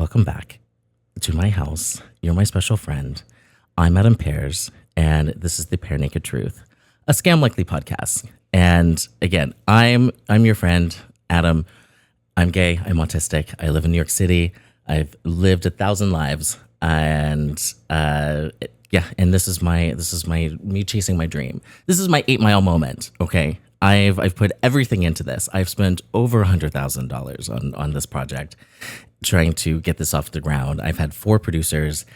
welcome back to my house. You're my special friend. I'm Adam Pears, and this is the Pear Naked Truth, a Scam Likely podcast. And again, I'm your friend, Adam. I'm gay. I'm autistic. I live in New York City. I've lived 1,000 lives, and and this is me chasing my dream. This is my 8 Mile moment. Okay, I've put everything into this. I've spent over $100,000 on this project, trying to get this off the ground. I've had 4 producers,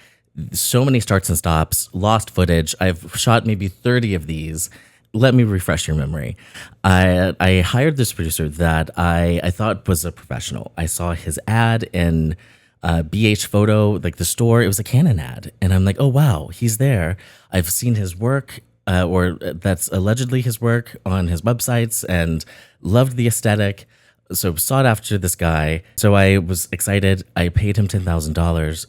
so many starts and stops, lost footage. I've shot maybe 30 of these. Let me refresh your memory. I hired this producer that I thought was a professional. I saw his ad in BH Photo, like the store. It was a Canon ad. And I'm like, oh, wow, he's there. I've seen his work, or that's allegedly his work on his websites, and loved the aesthetic. So sought after this guy. So I was excited. I paid him $10,000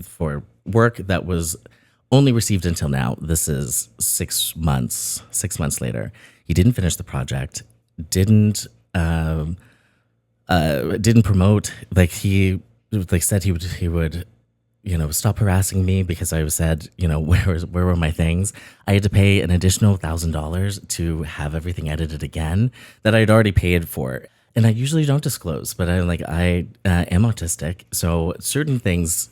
for work that was only received until now. This is 6 months. 6 months later, he didn't finish the project. Didn't promote. Like he said he would stop harassing me because I said where were my things. I had to pay an additional $1,000 to have everything edited again that I'd already paid for. And I usually don't disclose, but I am autistic, so certain things,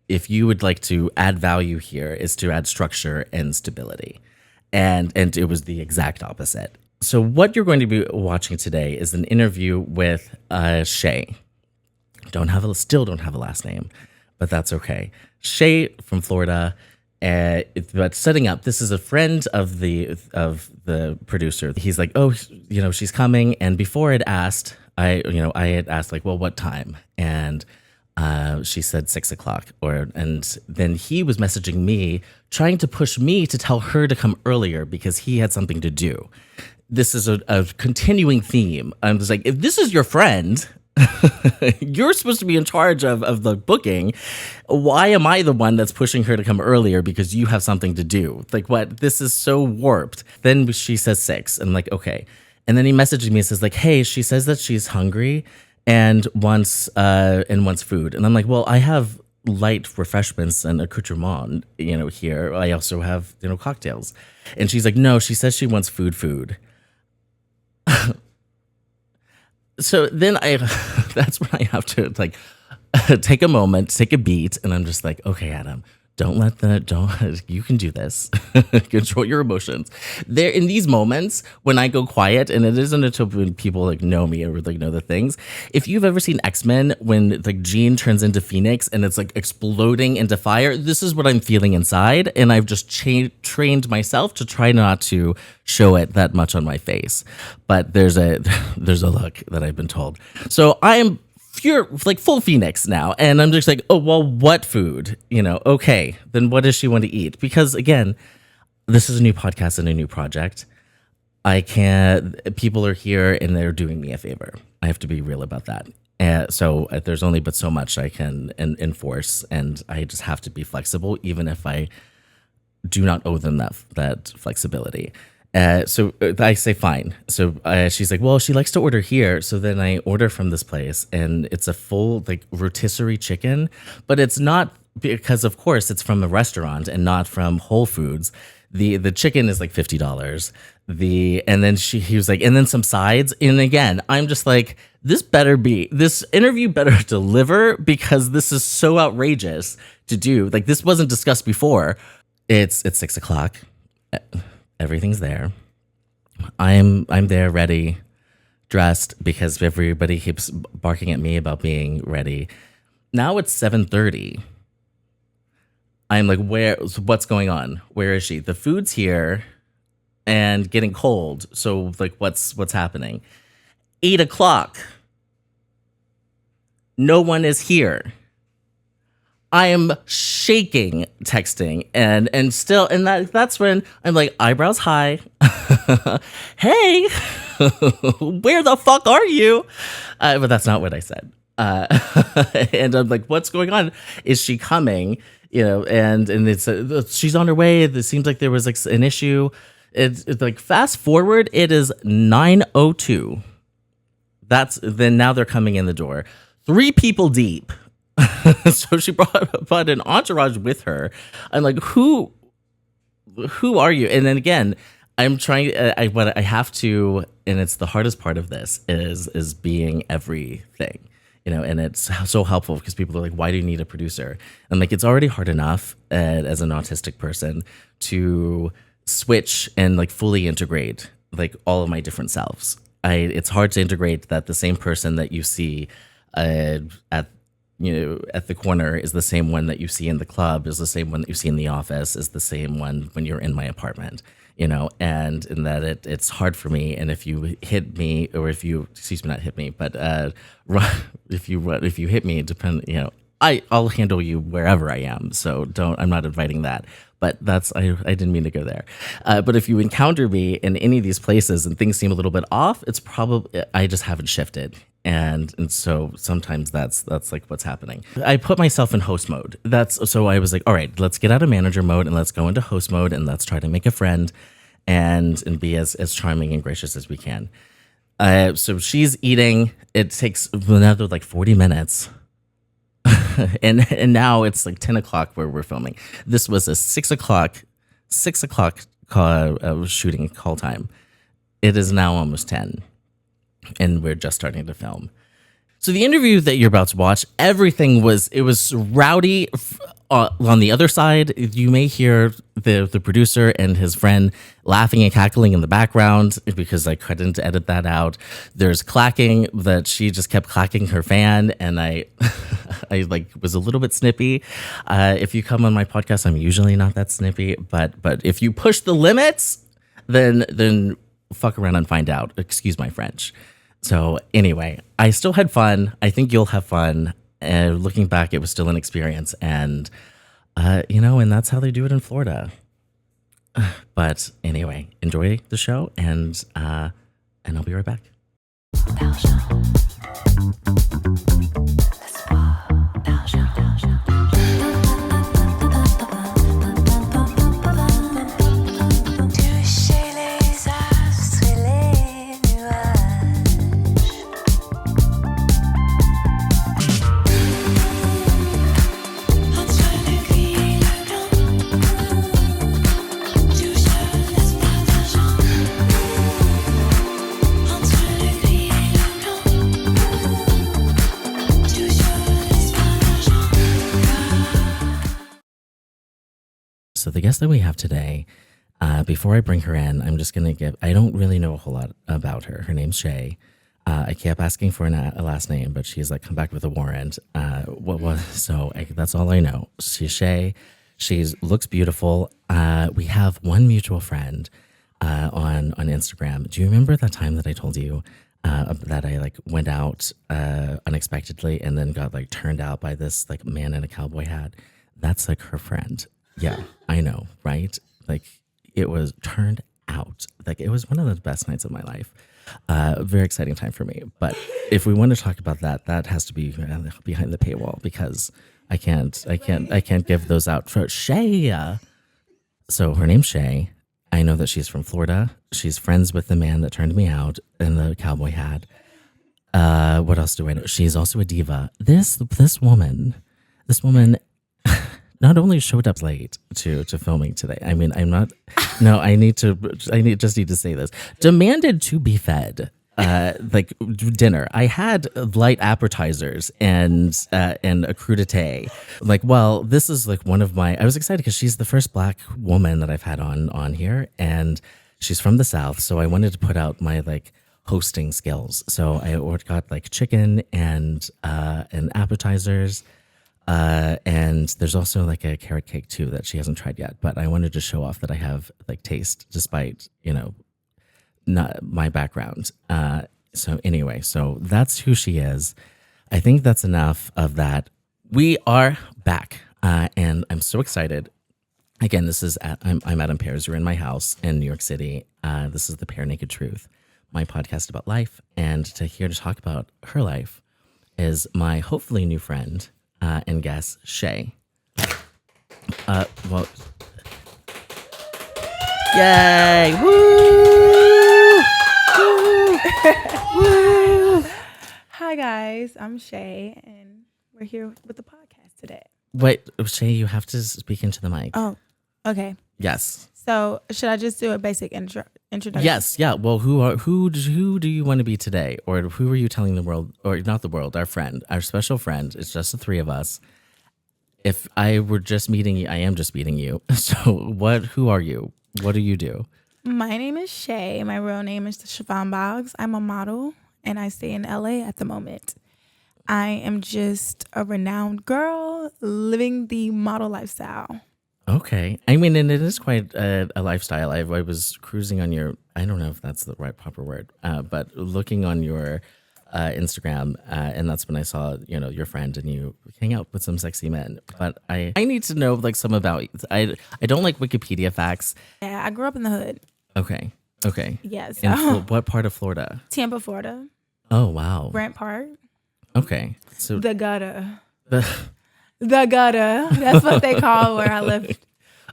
if you would like to add value here, is to add structure and stability. And it was the exact opposite. So what you're going to be watching today is an interview with Shay. Still don't have a last name, but that's okay. Shay from Florida. But setting up, this is a friend of the producer. He's like, oh, she's coming. And before I had asked, like, well, what time? And she said 6 o'clock. And then he was messaging me, trying to push me to tell her to come earlier because he had something to do. This is a continuing theme. I'm just like, if this is your friend, you're supposed to be in charge of the booking. Why am I the one that's pushing her to come earlier because you have something to do? Like, what? This is so warped. Then she says 6, and I'm like, okay. And then he messages me and says like, hey, she says that she's hungry and wants food. And I'm like, well, I have light refreshments and accoutrement, here. I also have, cocktails. And she's like, no, she says she wants food. So then that's when I have to take a moment, take a beat, and I'm just like, okay, Adam, you can do this. Control your emotions. There, in these moments when I go quiet, and it isn't until when people know me or know the things. If you've ever seen X-Men, when Jean turns into Phoenix and it's exploding into fire, this is what I'm feeling inside, and I've just trained myself to try not to show it that much on my face. But there's a look that I've been told. So I am full Phoenix now, and I'm just like, oh, well, what food? Okay, then what does she want to eat? Because again, this is a new podcast and a new project. People are here and they're doing me a favor. I have to be real about that. So there's only but so much I can enforce, and I just have to be flexible, even if I do not owe them that flexibility. So I say, fine. So she's like, well, she likes to order here. So then I order from this place, and it's a full rotisserie chicken, but it's not, because of course it's from a restaurant and not from Whole Foods. The chicken is $50. And then he was like, and then some sides. And again, I'm just like, this interview better deliver, because this is so outrageous to do. This wasn't discussed before. It's 6 o'clock. Everything's there. I'm there, ready, dressed, because everybody keeps barking at me about being ready. Now it's 7:30. I'm like, what's going on? Where is she? The food's here and getting cold. So what's happening? 8 o'clock. No one is here. I am shaking texting, and that's when I'm like, eyebrows high. Hey, where the fuck are you? But that's not what I said. And I'm like, what's going on? Is she coming? And it's she's on her way. It seems like there was an issue. It's fast forward. It is 9:02. Then now they're coming in the door. 3 people deep. So she brought an entourage with her. I'm like, who are you? And then again, I'm trying. What I have to, and it's the hardest part of this is being everything, and it's so helpful because people are like, why do you need a producer? And like, it's already hard enough as an autistic person to switch and like fully integrate like all of my different selves. It's hard to integrate that the same person that you see at the corner is the same one that you see in the club, is the same one that you see in the office, is the same one when you're in my apartment, and in that it's hard for me. And if you hit me, or if you, excuse me, not hit me, but if you hit me, I'll handle you wherever I am. So I'm not inviting that. But I didn't mean to go there. But if you encounter me in any of these places and things seem a little bit off, it's probably I just haven't shifted. And so sometimes that's like what's happening. I put myself in host mode. So I was like, all right, let's get out of manager mode and let's go into host mode and let's try to make a friend and be as charming and gracious as we can. So she's eating. It takes another like 40 minutes. and now it's like 10 o'clock where we're filming. This was a 6 o'clock shooting call time. It is now almost 10 and we're just starting to film. So the interview that you're about to watch, everything was rowdy. On the other side, you may hear the producer and his friend laughing and cackling in the background because I couldn't edit that out. There's clacking that she just kept clacking her fan, and I like was a little bit snippy. If you come on my podcast, I'm usually not that snippy, but if you push the limits, then fuck around and find out. Excuse my French. So anyway, I still had fun. I think you'll have fun. Looking back, it was still an experience, and and that's how they do it in Florida. But anyway, enjoy the show, and I'll be right back. So the guest that we have today, before I bring her in, I'm just going to I don't really know a whole lot about her. Her name's Shay. I kept asking for a last name, but she's like, come back with a warrant. That's all I know. She's Shay. She looks beautiful. We have one mutual friend on Instagram. Do you remember that time that I told you that I like went out unexpectedly and then got like turned out by this like man in a cowboy hat? That's like her friend. Yeah, I know, right? Like it was turned out. Like it was one of the best nights of my life. A very exciting time for me. But if we want to talk about that has to be behind the paywall because I can't give those out for Shay. So her name's Shay. I know that she's from Florida. She's friends with the man that turned me out in the cowboy hat. What else do I know? She's also a diva. This woman not only showed up late to filming today. I mean, I need to say this. Demanded to be fed like dinner. I had light appetizers and a crudité. Like, well, this is like I was excited because she's the first Black woman that I've had on here, and she's from the South. So I wanted to put out my like hosting skills. So I got like chicken and appetizers. And there's also like a carrot cake too that she hasn't tried yet, but I wanted to show off that I have like taste despite, not my background. So anyway, so that's who she is. I think that's enough of that. We are back. And I'm so excited. Again, I'm at Pears. You're in my house in New York City. This is the Pear Naked Truth, my podcast about life. And here to talk about her life is my hopefully new friend, and guest, Shay. Yay! Woo! Woo! Woo! Hi guys, I'm Shay, and we're here with the podcast. today. Wait, Shay, you have to speak into the mic. Oh, okay. Yes. So should I just do a basic introduction? Yes. Yeah. Well, who do you want to be today, or who are you telling the world, or not the world, our friend, our special friend? It's just the three of us. If I were just meeting you, I am just meeting you. So who are you? What do you do? My name is Shay. My real name is Siobhan Boggs. I'm a model and I stay in LA at the moment. I am just a renowned girl living the model lifestyle. Okay. I mean, and it is quite a lifestyle. I was cruising on your, I don't know if that's the right proper word, but looking on your Instagram, and that's when I saw, your friend and you hang out with some sexy men. But I need to know like some about, I don't like Wikipedia facts. Yeah, I grew up in the hood. Okay. Yes. In what part of Florida? Tampa, Florida. Oh, wow. Brant Park. Okay. So The gutter. The gutter. That's what they call where I lived.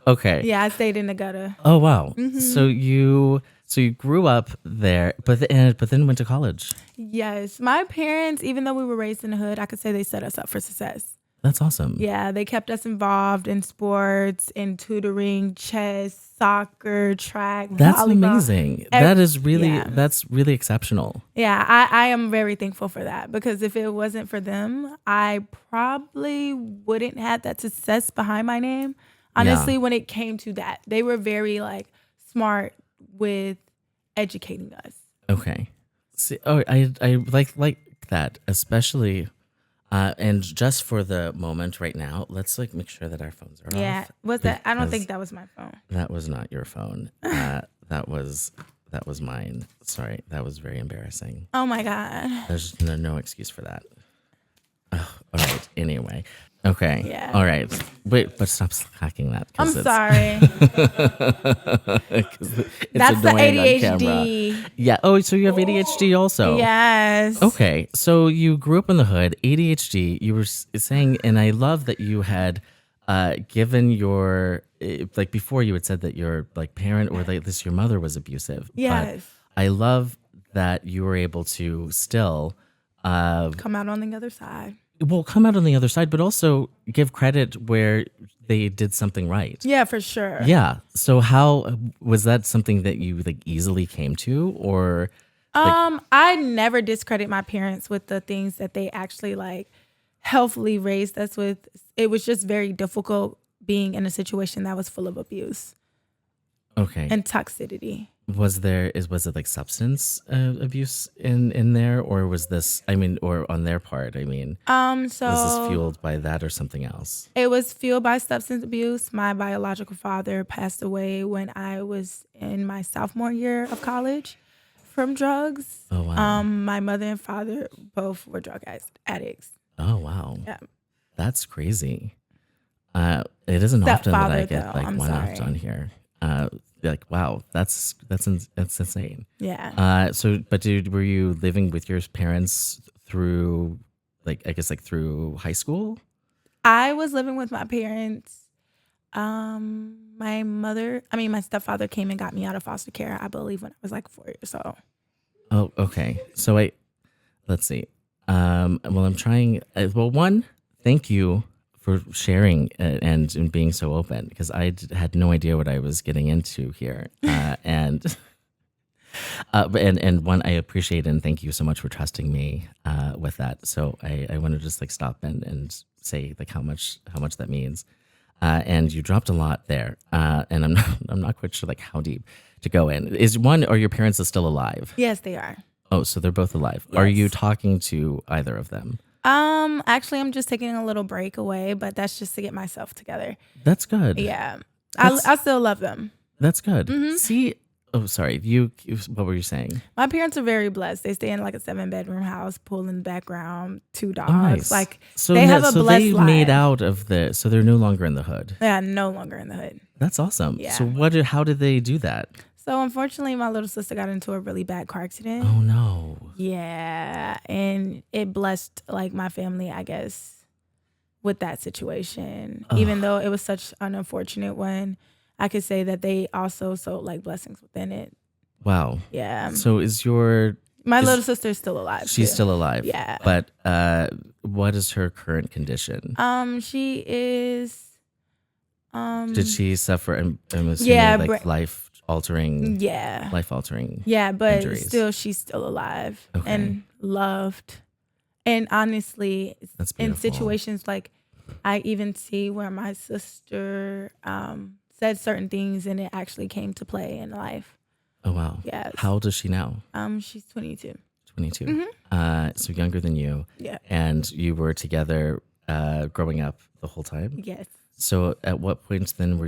Okay. Yeah, I stayed in the gutter. Oh, wow. Mm-hmm. So you grew up there, but then went to college. Yes. My parents, even though we were raised in the hood, I could say they set us up for success. That's awesome. Yeah, they kept us involved in sports, in tutoring, chess, soccer, track, That's volleyball. amazing. That's really exceptional. Yeah, I am very thankful for that, because if it wasn't for them, I probably wouldn't have that success behind my name. Honestly, when it came to that, they were very like smart with educating us. Okay. See, I like that, especially. And just for the moment right now, let's like make sure that our phones are off. Yeah, what's that? I don't think that was my phone. That was not your phone. That was mine. Sorry, that was very embarrassing. Oh my God. There's no excuse for that. Oh, all right. Anyway. Okay. Yeah. All right. Wait, but stop hacking that. I'm sorry. That's the ADHD. Yeah. Oh, so you have ADHD also? Yes. Okay. So you grew up in the hood, ADHD. You were saying, and I love that you had given your, like before you had said that your like parent or like this, your mother was abusive. Yes. But I love that you were able to still come out on the other side. Well, come out on the other side, but also give credit where they did something right. Yeah, for sure. Yeah. So how was that something that you like easily came to, or? I never discredit my parents with the things that they actually like healthily raised us with. It was just very difficult being in a situation that was full of abuse. Okay. And toxicity. Was it like substance abuse in there, or was this? I mean, or on their part? I mean, so was this fueled by that or something else? It was fueled by substance abuse. My biological father passed away when I was in my sophomore year of college from drugs. Oh wow. My mother and father both were drug addicts. Oh wow. Yeah. That's crazy. It isn't often that I get like one-offed on here. Like wow, that's insane. Yeah. But were you living with your parents through, like I guess like through high school? I was living with my parents. My stepfather came and got me out of foster care, I believe, when I was like 4 years old. Oh, okay. So let's see. Well, I'm trying. One, thank you for sharing and being so open, because I had no idea what I was getting into here. And one, I appreciate and thank you so much for trusting me with that. So I want to just like stop and say like how much that means. And you dropped a lot there, and I'm not quite sure like how deep to go in. Are your parents still alive? Yes, they are. Oh, so they're both alive. Yes. Are you talking to either of them? Actually, I'm just taking a little break away, but that's just to get myself together. That's good. Yeah. I still love them. That's good. Mm-hmm. See, oh, sorry. What were you saying? My parents are very blessed. They stay in like a 7-bedroom house, pool in the background, 2 dogs. Nice. Like so they have a so blessed they life. made out of so they're no longer in the hood. They are no longer in the hood. That's awesome. Yeah. So how did they do that? So unfortunately, my little sister got into a really bad car accident. Oh no. Yeah, and it blessed like my family, I guess, with that situation. Ugh. Even though it was such an unfortunate one, I could say that they also sowed like blessings within it. Wow. Yeah. So is your My little sister is still alive. She's too. still alive. Yeah. But what is her current condition? She is. Did she suffer? I'm assuming like life altering. Yeah. Life altering. Yeah, but injuries. still, she's still alive Okay. and loved. And honestly, That's in beautiful. situations like, I even see where my sister said certain things and it actually came to play in life. Oh wow. Yes. How old is she now? She's 22. 22. Mm-hmm. So younger than you. Yeah. And you were together growing up the whole time? Yes. So at what point then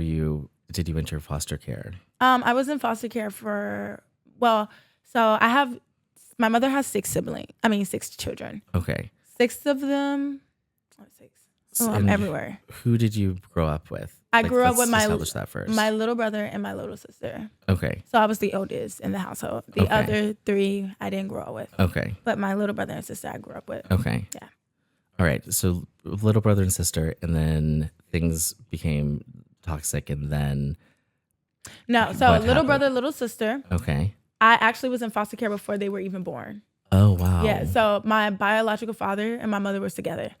did you enter foster care? I was in foster care for, so my mother has 6 children. Okay. 6 of them, 6. Oh, I'm everywhere. Who did you grow up with? I grew up with establish that first. my little brother and my little sister. Okay. So I was the oldest in the household. The other 3 I didn't grow up with. Okay. But my little brother and sister I grew up with. Okay. Yeah. All right. So little brother and sister, and then things became toxic, and then No. So what little happened? brother, little sister. Okay. I actually was in foster care before they were even born. Oh wow. Yeah. So my biological father and my mother was together.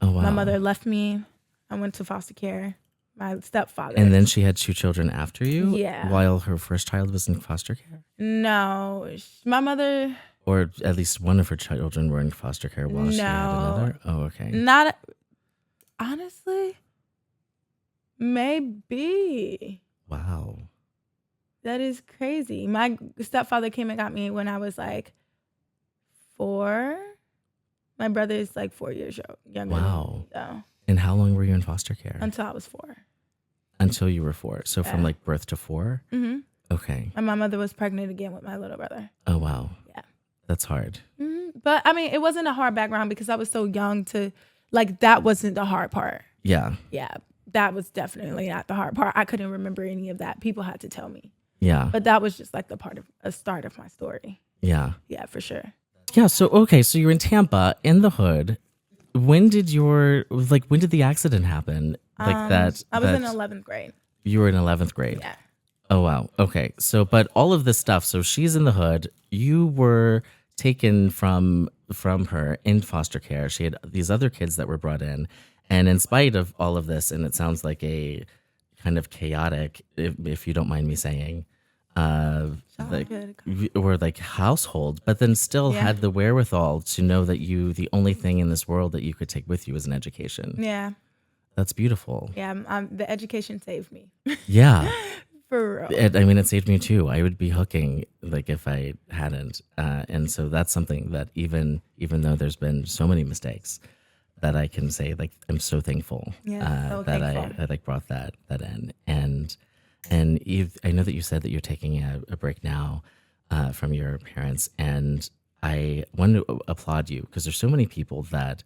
Oh wow. My mother left me. I went to foster care. My stepfather. And then she had 2 children after you? Yeah. While her first child was in foster care? No. My mother. Or at least one of her children were in foster care while she had another? Oh, okay. Not. Honestly. Maybe. Wow. That is crazy. My stepfather came and got me when I was like 4. My brother is like 4 years younger. Wow. Than me, so. And how long were you in foster care? Until I was 4. Until you were 4. So from like birth to 4? Mm-hmm. Okay. And my mother was pregnant again with my little brother. Oh, wow. Yeah. That's hard. Mm-hmm. But I mean, it wasn't a hard background because I was so young to, like, that wasn't the hard part. Yeah. Yeah. That was definitely not the hard part. I couldn't remember any of that. People had to tell me. Yeah. But that was just like a start of my story. Yeah. Yeah, for sure. Yeah. So, okay. So you're in Tampa in the hood. When did the accident happen? Like that? I was in 11th grade. You were in 11th grade. Yeah. Oh, wow. Okay. So, but all of this stuff, so she's in the hood. You were taken from her in foster care. She had these other kids that were brought in. And in spite of all of this, and it sounds like a kind of chaotic, if you don't mind me saying, like household, but then still had the wherewithal to know that the only thing in this world that you could take with you is an education. Yeah. That's beautiful. Yeah. The education saved me. Yeah. For real. It saved me too. I would be hooking like if I hadn't. And so that's something that even though there's been so many mistakes, that I can say like I'm so thankful that I like brought that in. And I know that you said that you're taking a break now from your parents, and I want to applaud you because there's so many people that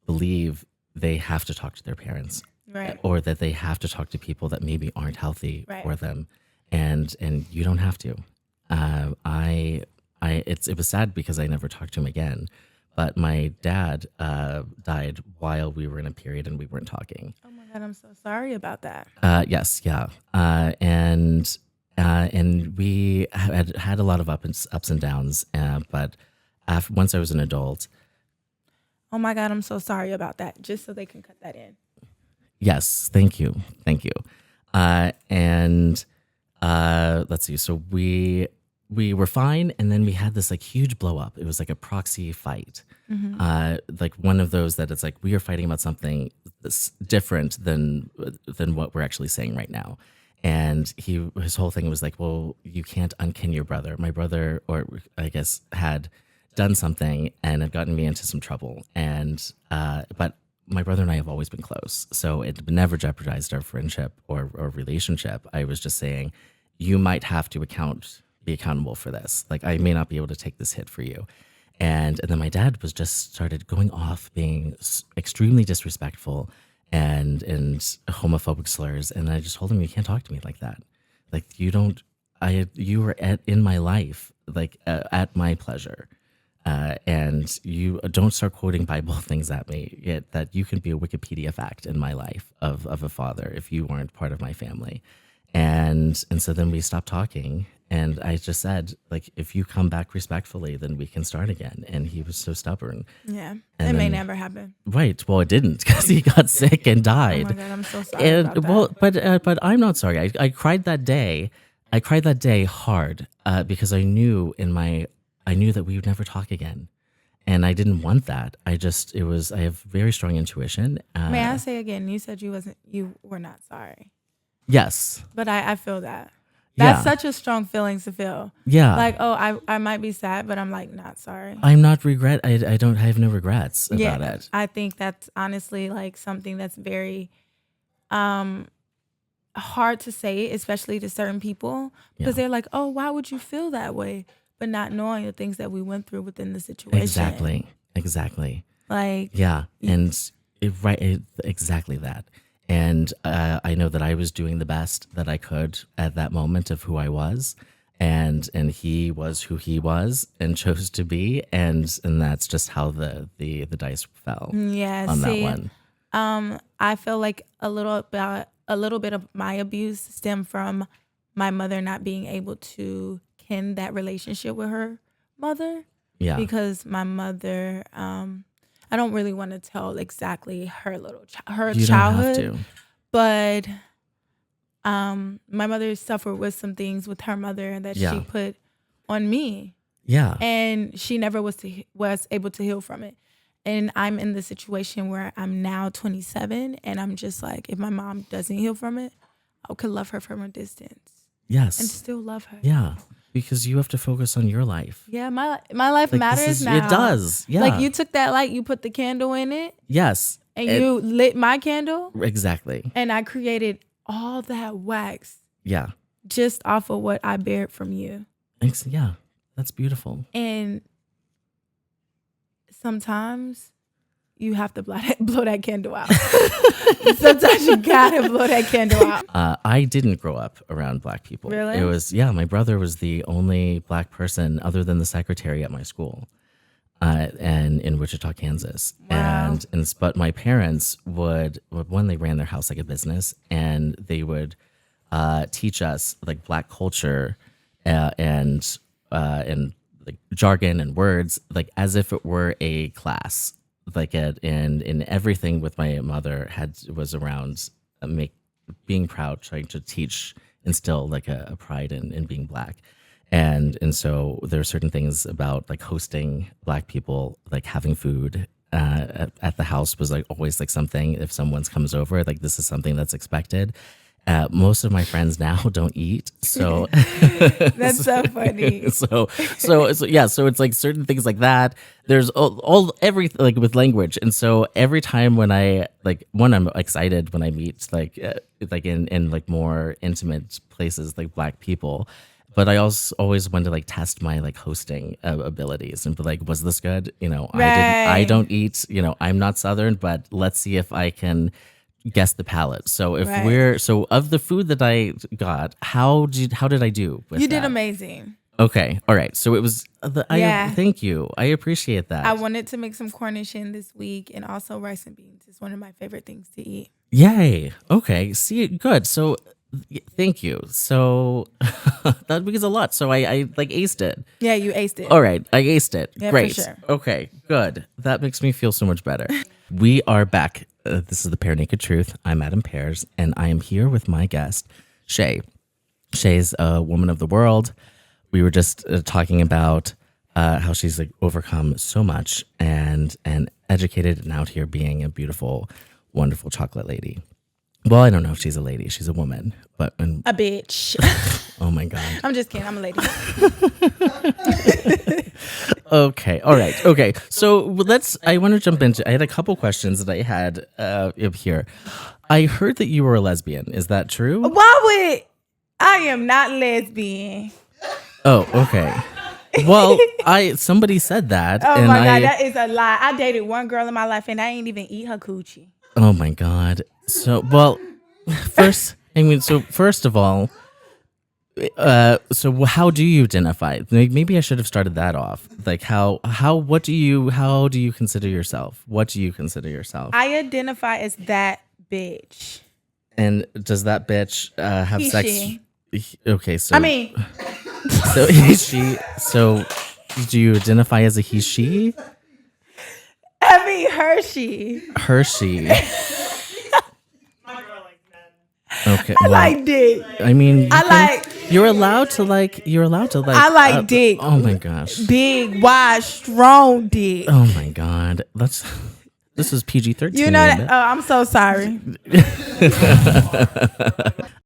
believe they have to talk to their parents, right, or that they have to talk to people that maybe aren't healthy right. for them, and you don't have to. It was sad because I never talked to him again. But my dad died while we were in a period and we weren't talking. Oh my God, I'm so sorry about that. Yes, yeah. And we had a lot of ups and downs. But once I was an adult. Oh my God, I'm so sorry about that. Just so they can cut that in. Yes, thank you. And let's see. So we were fine, and then we had this like huge blow up. It was like a proxy fight, like one of those that it's like we are fighting about something that's different than what we're actually saying right now. And his whole thing was like, well, you can't unkin your brother. My brother, or I guess, had done something and had gotten me into some trouble. And but my brother and I have always been close, so it never jeopardized our friendship or relationship. I was just saying, you might have to be accountable for this. Like, I may not be able to take this hit for you. And then my dad was just started going off, being extremely disrespectful and homophobic slurs. And I just told him, you can't talk to me like that. Like, you were in my life, like at my pleasure. And you don't start quoting Bible things at me, yet that you can be a Wikipedia fact in my life of a father if you weren't part of my family. And so then we stopped talking, And I just said, like, if you come back respectfully, then we can start again. And he was so stubborn. Yeah. And it may then- never happen. Right. Well, it didn't because he got sick and Oh died. my God, I'm so sorry about that. Well, but I'm not sorry. I cried that day. I cried that day hard because I knew that we would never talk again, and I didn't want that. I have very strong intuition. May I say again? You said you were not sorry, Yes. but I feel that. That's Yeah. such a strong feeling to feel. Yeah. Like, oh, I might be sad, but I'm like not sorry. I'm not regret. I have no regrets about it. I think that's honestly like something that's very hard to say, especially to certain people, because they're like, oh, why would you feel that way? But not knowing the things that we went through within the situation. Exactly. Like, Yeah. And exactly that. And I know that I was doing the best that I could at that moment of who I was. And he was who he was and chose to be. And that's just how the dice fell yeah, on see, that one. I feel like a little bit of my abuse stemmed from my mother not being able to ken that relationship with her mother. Yeah. Because my mother, I don't really want to tell exactly her her You childhood, don't have to. but my mother suffered with some things with her mother that Yeah. she put on me, Yeah. and she never was able to heal from it. And I'm in the situation where I'm now 27, and I'm just like, if my mom doesn't heal from it, I could love her from a distance Yes. and still love her. Yeah. Because you have to focus on your life. Yeah, my life Like, matters now. It does. Yeah. Like, you took that light, you put the candle in it, Yes. and you lit my candle, Exactly. and I created all that wax Yeah. just off of what I bared from you. Yeah. That's beautiful. And sometimes you have to blow that candle out. Sometimes you gotta blow that candle out. I didn't grow up around Black people. Really? It was, my brother was the only Black person other than the secretary at my school, and in Wichita, Kansas. Wow. But my parents would, when they ran their house like a business, and they would teach us like Black culture and like jargon and words, like as if it were a class. Like in everything with my mother was around being proud, trying to instill like a pride in being Black, and so there are certain things about like hosting Black people, like having food at the house was like always like something. If someone comes over, like this is something that's expected. Most of my friends now don't eat, so That's so funny. so it's like certain things like that. There's everything like with language, and so every time when I'm excited when I meet like in like more intimate places like Black people, but I also always want to like test my like hosting abilities and be like, was this good? I don't eat. I'm not Southern, but let's see if I can guess the palate. So of the food that I got, how did I do with You that? did amazing. Okay. All right. So it was thank you. I appreciate that. I wanted to make some Cornishin this week, and also rice and beans is one of my favorite things to eat. Yay. Okay. See, good. So thank you. So that means a lot. So I like aced it. Yeah, you aced it. All right. I aced it. Yeah, Great. for sure. Okay. Good. That makes me feel so much better. We are back. This is the Pear Naked Truth. I'm Adam Pears, and I am here with my guest, Shay. Shay's a woman of the world. We were just talking about how she's like overcome so much and educated and out here being a beautiful, wonderful chocolate lady. Well, I don't know if she's a lady. She's a woman, but A bitch. oh my God. I'm just kidding. I'm a lady. Okay. All right. Okay. So I want to jump into, I had a couple questions that I had up here. I heard that you were a lesbian. Is that true? Why would I am not lesbian? Oh, okay. Well, somebody said that. Oh and my God, that is a lie. I dated one girl in my life, and I ain't even eat her coochie. Oh my God. So, well, first of all, so how do you identify? Maybe I should have started that off. Like how do you consider yourself? What do you consider yourself? I identify as that bitch. And does that bitch have He, sex? she. Okay, so I mean, So he, she. So do you identify as a he, she? I mean, Hershey. Hershey. Okay. I like dick. I mean, I you're allowed to like. You're allowed to like. I like dick. Oh my gosh. Big, wide, strong dick. Oh my god. This is PG-13. You know that? Oh, I'm so sorry.